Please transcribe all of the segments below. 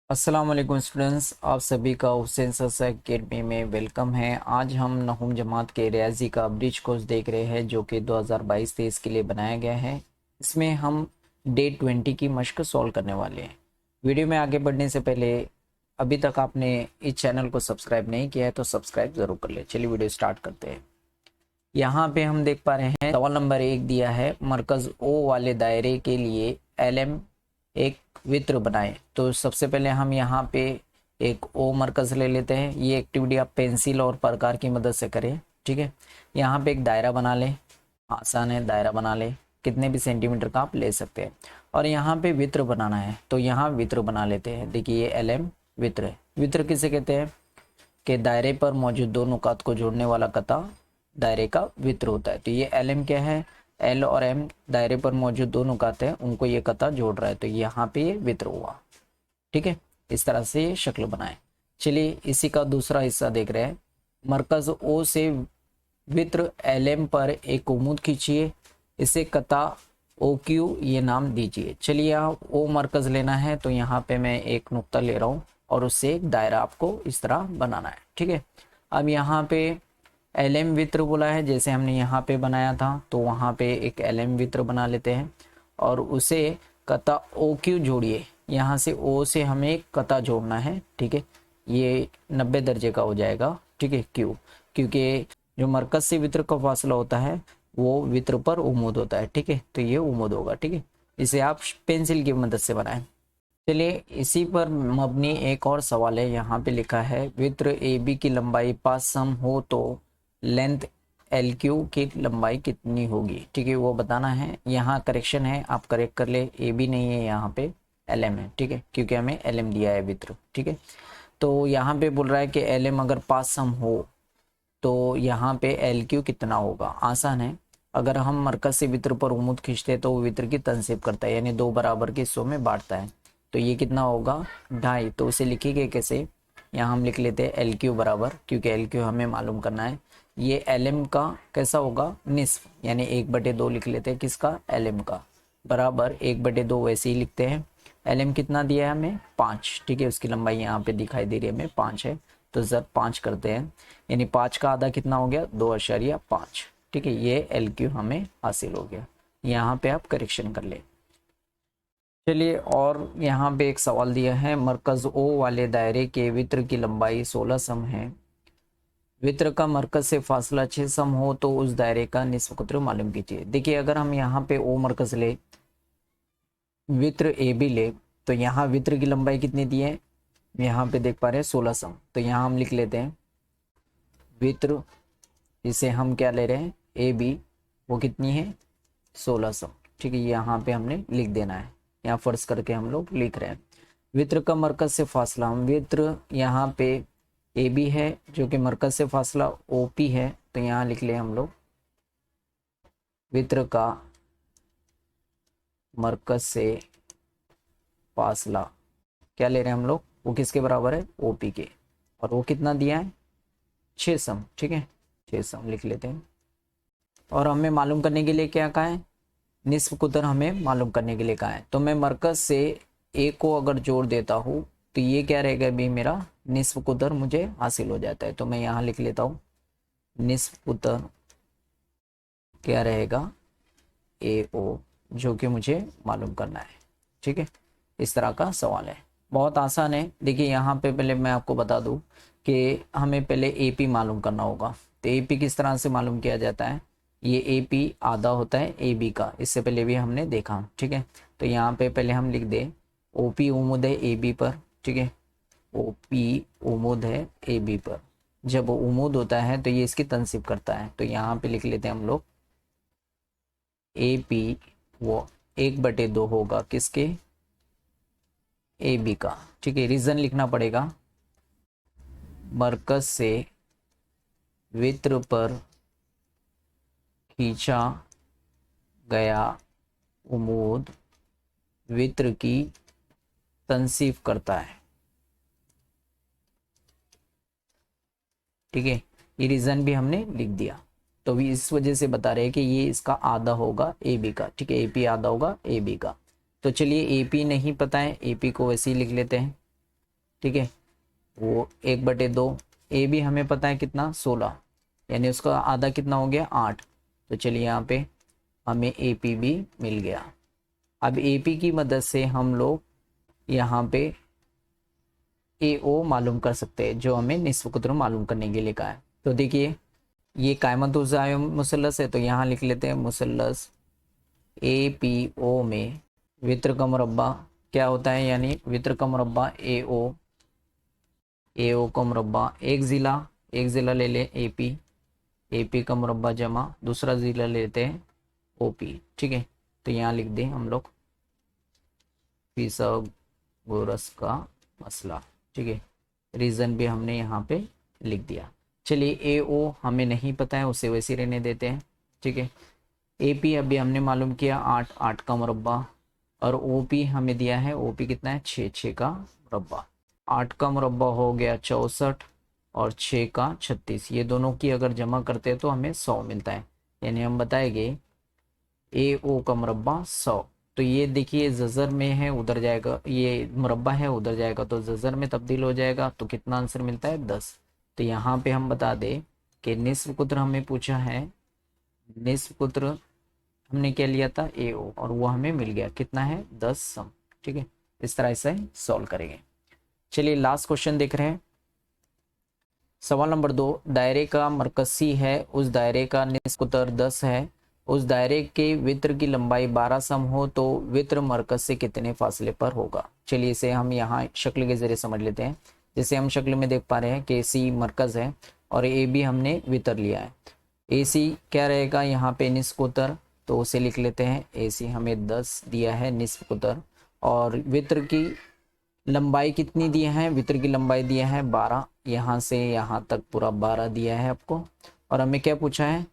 अस्सलाम वालेकुम स्टूडेंट्स, आप सभी का हुसैन ससा अकेडमी में वेलकम है। आज हम नहुम जमात के रियाजी का ब्रिज कोर्स देख रहे हैं जो कि 2022-23 के लिए बनाया गया है। इसमें हम डे 20 की मश्क सॉल्व करने वाले हैं। वीडियो में आगे बढ़ने से पहले अभी तक आपने इस चैनल को सब्सक्राइब नहीं किया है तो सब्सक्राइब ज़रूर कर ले। चलिए वीडियो स्टार्ट करते हैं। यहाँ पे हम देख पा रहे हैं सवाल नंबर 1 दिया है, मरकज़ ओ वाले दायरे के लिए LM एक वित्र बनाए। तो सबसे पहले हम यहाँ पे एक ओ मरकज़ ले लेते हैं। ये एक्टिविटी आप पेंसिल और प्रकार की मदद से करें, ठीक है। यहाँ पे एक दायरा बना लें, आसान है, दायरा बना लें, कितने भी सेंटीमीटर का आप ले सकते हैं। और यहाँ पे वित्र बनाना है तो यहाँ वित्र बना लेते हैं। देखिए ये LM वित्र है। वित्र किसे कहते हैं कि दायरे पर मौजूद दो नुकात को जोड़ने वाला कता दायरे का वित्र होता है। तो ये LM क्या है, L और M दायरे पर मौजूद दो नुकात हैं, उनको ये कता जोड़ रहा है, तो यहाँ पे ये वित्र हुआ, ठीक है। इस तरह से ये शक्ल बनाए। चलिए इसी का दूसरा हिस्सा देख रहे हैं। मरकज O से वित्र LM पर एक उम्मीद खींचिए, इसे कता OQ ये नाम दीजिए। चलिए यहाँ O मरकज लेना है तो यहाँ पे मैं एक नुक्ता ले रहा हूँ और उससे एक दायरा आपको इस तरह बनाना है, ठीक है। अब यहाँ पे LM वित्र बोला है, जैसे हमने यहाँ पे बनाया था तो वहाँ पे एक LM वित्र बना लेते हैं और उसे कता OQ जोड़िए। यहाँ से O से हमें एक कता जोड़ना है, ठीक है। ये 90 दर्जे का हो जाएगा, ठीक है। क्यों? क्योंकि जो मरकज से वित्र का फासला होता है वो वित्र पर उम्मीद होता है, ठीक है। तो ये उम्मीद होगा, ठीक है। इसे आप पेंसिल की मदद से बनाएं। चलिए इसी पर मबनी एक और सवाल है। यहाँ पे लिखा है वित्र AB की लंबाई 5 सम हो तो लेंथ LQ की लंबाई कितनी होगी, ठीक है, वो बताना है। यहाँ करेक्शन है, आप करेक्ट कर ले। AB नहीं है, यहाँ पे LM है, ठीक है, क्योंकि हमें LM दिया है वित्र, ठीक है। तो यहाँ पे बोल रहा है कि LM अगर 5 सम हो तो यहाँ पे LQ कितना होगा। आसान है, अगर हम मरकज से वित्र पर उम्मीद खींचते हैं तो वो वित्र की तनसीब करता है, यानी दो बराबर के हिस्सों में बांटता है। तो ये कितना होगा, 2.5। तो उसे लिखिए कैसे, यहाँ हम लिख लेते हैं LQ बराबर, क्योंकि LQ हमें मालूम करना है। ये LM का कैसा होगा, निस्फ, यानी 1/2 लिख लेते हैं किसका, LM का, बराबर 1/2 वैसे ही लिखते हैं। LM कितना दिया है हमें, 5, ठीक है। उसकी लंबाई यहाँ पे दिखाई दे रही है हमें 5 है, तो जब 5 करते हैं यानी 5 का आधा कितना हो गया, 2.5, ठीक है। ये LQ हमें हासिल हो गया। यहाँ पे आप करेक्शन कर ले। चलिए और यहाँ पे एक सवाल दिया है, मरकज O वाले दायरे के वित्र की लंबाई 16 सम है। वित्र का मरकज से फासला 6 सम हो तो उस दायरे का निस्फ कुत्र मालूम कीजिए। देखिए अगर हम यहाँ पे O मरकज ले, वित्र AB ले, तो यहाँ वित्र की लंबाई कितनी दी है, यहाँ पे देख पा रहे हैं 16 सम। तो यहाँ हम लिख लेते हैं वित्र, इसे हम क्या ले रहे हैं AB, वो कितनी है 16 सम, ठीक है। यहाँ पे हमने लिख देना है, यहाँ फर्ज करके हम लोग लिख रहे हैं। वित्र का मरकज से फासला, हम वित्र यहाँ पे AB है जो कि मरकज से फासला OP है, तो यहाँ लिख ले हम लोग वित्र का मरकज से फासला क्या ले रहे हैं हम लोग, वो किसके बराबर है, OP के, और वो कितना दिया है 6 सम, ठीक है। 6 सम लिख लेते हैं। और हमें मालूम करने के लिए क्या कहा है, निस्फ कुतर हमें मालूम करने के लिए कहा है। तो मैं मरकज से A को अगर जोड़ देता हूँ तो ये क्या रहेगा भी, मेरा निस्फ कुतर मुझे हासिल हो जाता है। तो मैं यहाँ लिख लेता हूँ निस्फ कुतर क्या रहेगा, AO, जो कि मुझे मालूम करना है, ठीक है। इस तरह का सवाल है, बहुत आसान है। देखिए यहाँ पे पहले मैं आपको बता दूँ कि हमें पहले AP मालूम करना होगा। तो AP किस तरह से मालूम किया जाता है, ये AP आधा होता है AB का, इससे पहले भी हमने देखा, ठीक है। तो यहाँ पे पहले हम लिख दे OP उम्मीद है AB पर, ठीक है। OP उम्मीद है AB पर, जब वो उम्मीद होता है तो ये इसकी तनसीब करता है। तो यहाँ पे लिख लेते हैं हम लोग AP वो 1/2 होगा किसके, AB का, ठीक है। रीजन लिखना पड़ेगा, मरकज से वित्र पर खींचा गया उम्मीद वित्र की तनसीफ करता है, ठीक है। ये रीजन भी हमने लिख दिया। तो भी इस वजह से बता रहे हैं कि ये इसका आधा होगा AB का, ठीक है। AP आधा होगा AB का। तो चलिए AP नहीं पता है, AP को वैसे ही लिख लेते हैं। ठीक है, वो 1/2। ए भी हमें पता है कितना 16, यानी उसका आधा कितना हो गया 8। तो चलिए यहाँ पे हमें ए पी भी मिल गया। अब ए पी की मदद से हम लोग यहाँ पे ए ओ मालूम कर सकते हैं, जो हमें निस्फ कुतर मालूम करने के लिए कहा है। तो देखिए ये कायमतुज़ाय मुसल्लस है, तो यहाँ लिख लेते हैं मुसल्लस ए पी ओ में वित्र का मुरब्बा क्या होता है, यानी वित्र का मुरब्बा ए ओ का मुरब्बा एक ज़िला ले ले ए पी का मुरब्बा जमा दूसरा ज़िला लेते हैं ओ पी। ठीक है, तो यहाँ लिख दें हम लोग फिसागोरस का मसला। ठीक है, रीज़न भी हमने यहाँ पे लिख दिया। चलिए ए ओ हमें नहीं पता है, उसे वैसे रहने देते हैं। ठीक है, ए पी अभी हमने मालूम किया 8 का मुरब्बा, और ओ पी हमें दिया है, ओ पी कितना है 6 का मुरब्बा। 8 का मुरब्बा हो गया 64 और 6 का 36, ये दोनों की अगर जमा करते हैं तो हमें 100 मिलता है, यानी हम बताएंगे ए ओ का मुरब्बा 100। तो ये देखिए जजर में है उधर जाएगा, ये मुरब्बा है उधर जाएगा तो जजर में तब्दील हो जाएगा, तो कितना आंसर मिलता है 10। तो यहाँ पे हम बता दें कि निस्फ कुत्र हमें पूछा है, निस्फ कुत्र हमने क्या लिया था ए ओ, और वो हमें मिल गया कितना है 10 सम। ठीक है, इस तरह से सॉल्व करेंगे। चलिए लास्ट क्वेश्चन देख रहे हैं। सवाल नंबर 2, दायरे का मरकज सी है, उस दायरे का निस्फ कुतर 10 है, उस दायरे के वित्र की लंबाई 12 सम हो तो वित्र मरकज से कितने फासले पर होगा। चलिए इसे हम यहाँ शक्ल के जरिए समझ लेते हैं। जैसे हम शक्ल में देख पा रहे हैं कि सी मरकज है और ए बी हमने वित्र लिया है। ए सी क्या रहेगा यहाँ पे निस्फ कुतर, तो उसे लिख लेते हैं। ए सी हमें 10 दिया है निस्फ कुतर, और वित्र की लंबाई कितनी दिया है, वित्र की लंबाई दिया है 12, यहाँ से यहाँ तक पूरा 12 दिया है आपको। और हमें क्या पूछा है,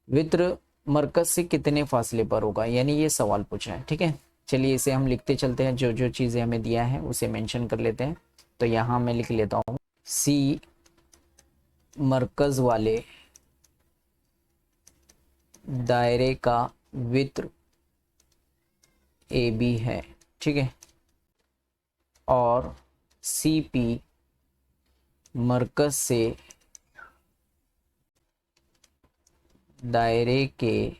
वित्र मरकज से कितने फासले पर होगा, यानी ये सवाल पूछा है। ठीक है, चलिए इसे हम लिखते चलते हैं, जो जो चीज़ें हमें दिया है उसे मेंशन कर लेते हैं। तो यहाँ मैं लिख लेता हूँ सी मरकज वाले दायरे का वित्र ए बी है। ठीक है, और सी पी मरकज से दायरे के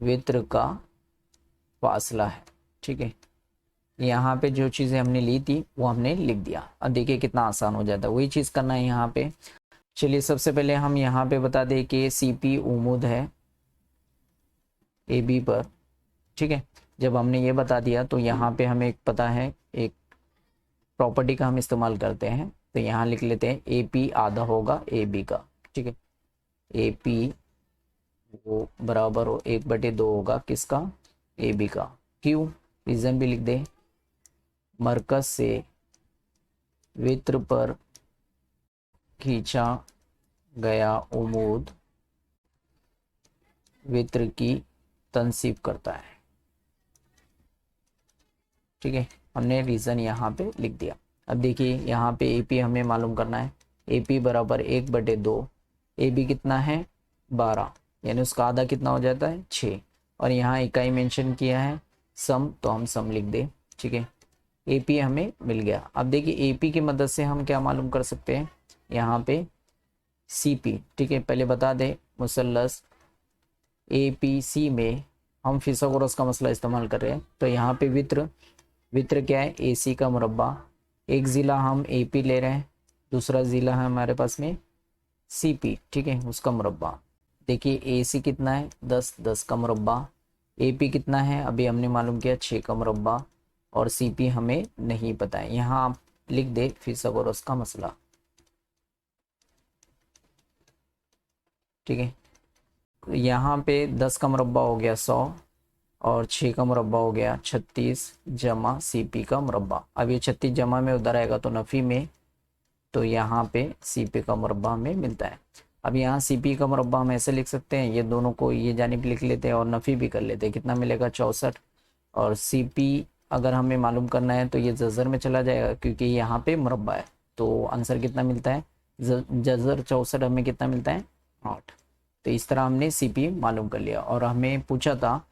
वित्र का फासला है। ठीक है, यहाँ पे जो चीज़ें हमने ली थी वो हमने लिख दिया। अब देखिए कितना आसान हो जाता है, वही चीज़ करना है यहाँ पे। चलिए सबसे पहले हम यहाँ पे बता दें कि सी पी उम्मीद है ए बी पर। ठीक है, जब हमने ये बता दिया तो यहाँ पे हमें एक पता है, एक प्रॉपर्टी का हम इस्तेमाल करते हैं। तो यहाँ लिख लेते हैं ए पी आधा होगा ए बी का। ठीक है, ए पी वो बराबर हो 1/2 होगा किसका, ए बी का। क्यों, रीज़न भी लिख दे, मरकज से वित्र पर खींचा गया उम्मीद वित्र की तनसीब करता है। ठीक है, हमने रीज़न यहाँ पे लिख दिया। अब देखिए यहाँ पे ए पी हमें मालूम करना है, ए पी बराबर 1/2, ए बी कितना है 12, यानी उसका आधा कितना हो जाता है 6, और यहाँ इकाई मेंशन किया है सम, तो हम सम लिख दें। ठीक है, ए पी हमें मिल गया। अब देखिए ए पी की मदद से हम क्या मालूम कर सकते हैं, यहाँ पे सी पी। ठीक है, पहले बता दें मुसल्लस ए पी सी में हम फिसागोरस का मसला इस्तेमाल कर रहे हैं। तो यहाँ पे वित्र क्या है ए सी का मुरब्बा, एक ज़िला हम ए पी ले रहे हैं, दूसरा ज़िला है हमारे पास में सी पी। ठीक है, उसका मुरब्बा देखिए ए सी कितना है 10 का मुरब्बा, ए पी कितना है अभी हमने मालूम किया 6 का मुरब्बा, और सी पी हमें नहीं पता है। यहाँ आप लिख दे फिसागोरस का मसला। ठीक है, यहाँ पे 10 का मुरब्बा हो गया 100, और 6 का मुरब्बा हो गया 36 जमा सी पी का मुरब्बा। अब ये 36 जमा में उधर आएगा तो नफ़ी में, तो यहाँ पे सी पी का मुरब्बा हमें मिलता है। अब यहाँ सी पी का मुरब्बा हम ऐसे लिख सकते हैं, ये दोनों को ये जानिब लिख लेते हैं और नफ़ी भी कर लेते हैं। कितना मिलेगा 64, और सी पी अगर हमें मालूम करना है तो ये जज़र में चला जाएगा क्योंकि यहाँ पे मुरब्बा है, तो आंसर कितना मिलता है, जज़र 64 हमें कितना मिलता है 8। तो इस तरह हमने सी पी मालूम कर लिया। और हमें पूछा था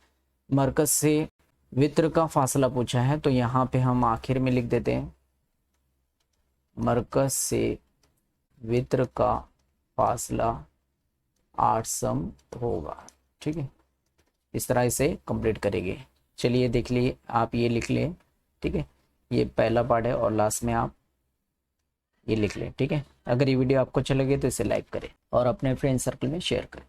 मरकज से वित्र का फासला पूछा है, तो यहाँ पे हम आखिर में लिख देते हैं मरकज से वित्र का फासला 8 सम होगा। ठीक है, इस तरह इसे कंप्लीट करेंगे। चलिए देख लिए, आप ये लिख लें। ठीक है, ये पहला पार्ट है और लास्ट में आप ये लिख लें। ठीक है, अगर ये वीडियो आपको अच्छा लगे तो इसे लाइक करें और अपने फ्रेंड सर्कल में शेयर करें।